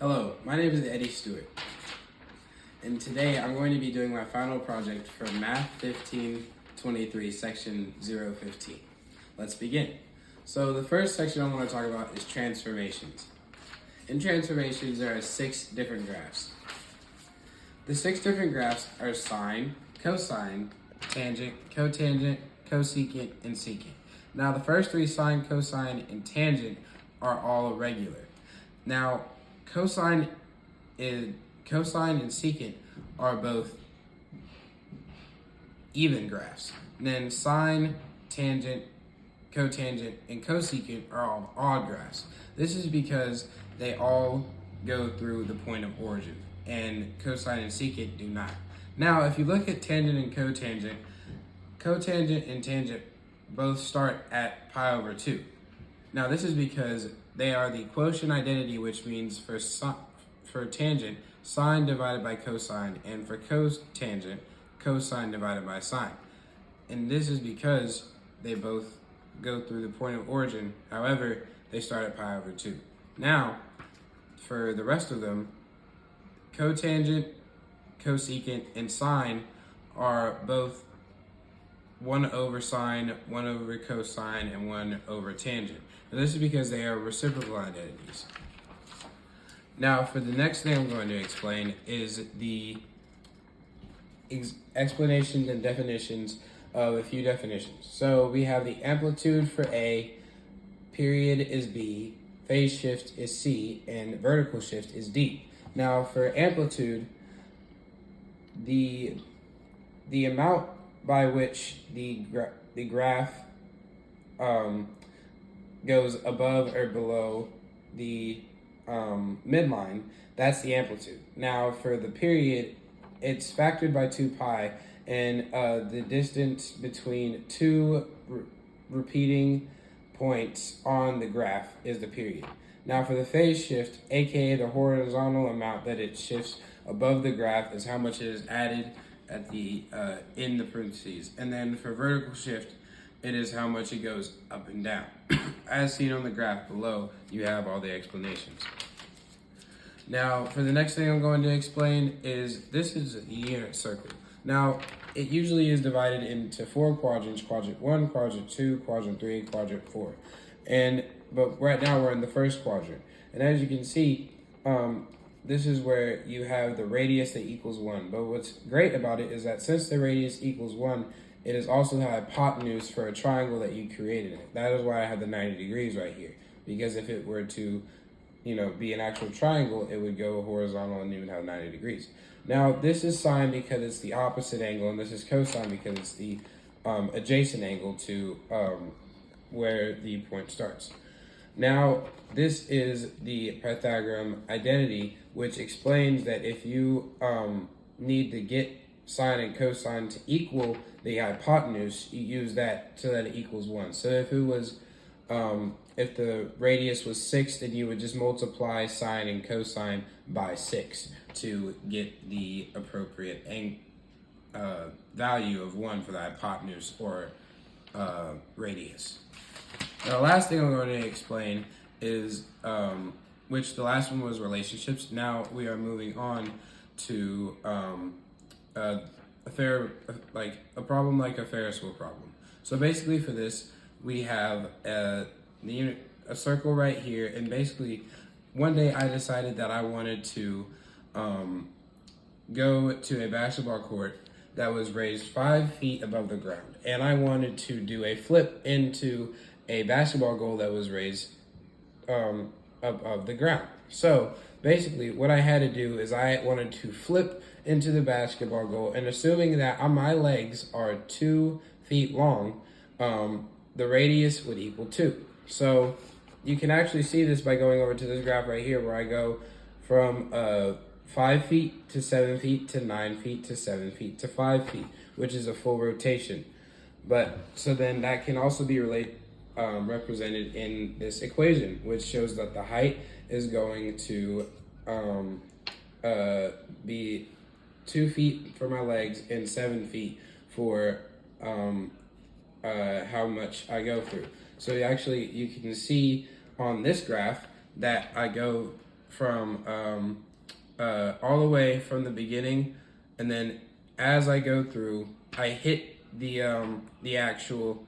Hello, my name is Eddie Stewart, and today I'm going to be doing my final project for Math 1523, Section 015. Let's begin. So the first section I want to talk about is transformations. In transformations, there are 6 different graphs. The 6 different graphs are sine, cosine, tangent, cotangent, cosecant, and secant. Now the first 3, sine, cosine, and tangent, are all irregular. Now, cosine and secant are both even graphs. And then sine, tangent, cotangent, and cosecant are all odd graphs. This is because they all go through the point of origin, and cosine and secant do not. Now, if you look at tangent and cotangent and tangent both start at pi over 2. Now, this is because they are the quotient identity, which means for tangent, sine divided by cosine, and for cotangent, cosine divided by sine. And this is because they both go through the point of origin. However, they start at pi over 2. Now, for the rest of them, cotangent, cosecant, and sine are both 1 over sine, 1 over cosine, and 1 over tangent. And this is because they are reciprocal identities. Now, for the next thing I'm going to explain is the explanations and definitions of a few definitions. So we have the amplitude for A, period is B, phase shift is C, and vertical shift is D. Now, for amplitude, the amount by which the graph goes above or below the midline, that's the amplitude. Now, for the period, it's factored by 2 pi, and the distance between 2 repeating points on the graph is the period. Now, for the phase shift, aka the horizontal amount that it shifts above the graph, is how much it is added at the in the parentheses. And then for vertical shift, it is how much it goes up and down. As seen on the graph below, you have all the explanations. Now, for the next thing I'm going to explain is this is a unit circle. Now, it usually is divided into 4 quadrants: quadrant 1, quadrant 2, quadrant 3, quadrant 4. But right now we're in the first quadrant. And as you can see, this is where you have the radius that equals 1. But what's great about it is that since the radius equals 1, it is also the hypotenuse for a triangle that you created. That is why I have the 90 degrees right here. Because if it were to, be an actual triangle, it would go horizontal and you would have 90 degrees. Now, this is sine because it's the opposite angle, and this is cosine because it's the adjacent angle to where the point starts. Now, this is the Pythagorean identity, which explains that if you need to get sine and cosine to equal the hypotenuse, you use that so that it equals 1. So if it was, if the radius was 6, then you would just multiply sine and cosine by 6 to get the appropriate value of 1 for the hypotenuse or radius. Now, the last thing I'm going to explain is, which the last one was relationships. Now we are moving on to a problem like a Ferris wheel problem. So basically, for this, we have a circle right here, and basically, one day I decided that I wanted to go to a basketball court that was raised 5 feet above the ground, and I wanted to do a flip into a basketball goal that was raised above the ground. So basically, what I had to do is I wanted to flip into the basketball goal, and assuming that my legs are 2 feet long, the radius would equal 2. So you can actually see this by going over to this graph right here, where I go from 5 feet to 7 feet to 9 feet to 7 feet to 5 feet, which is a full rotation. But so then that can also be represented in this equation, which shows that the height is going to be 2 feet for my legs and 7 feet for how much I go through. So actually, you can see on this graph that I go from all the way from the beginning, and then as I go through, I hit the actual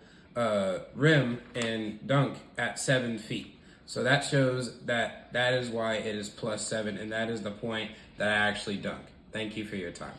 rim and dunk at 7 feet. So that shows that is why it is +7, and that is the point that I actually dunk. Thank you for your time.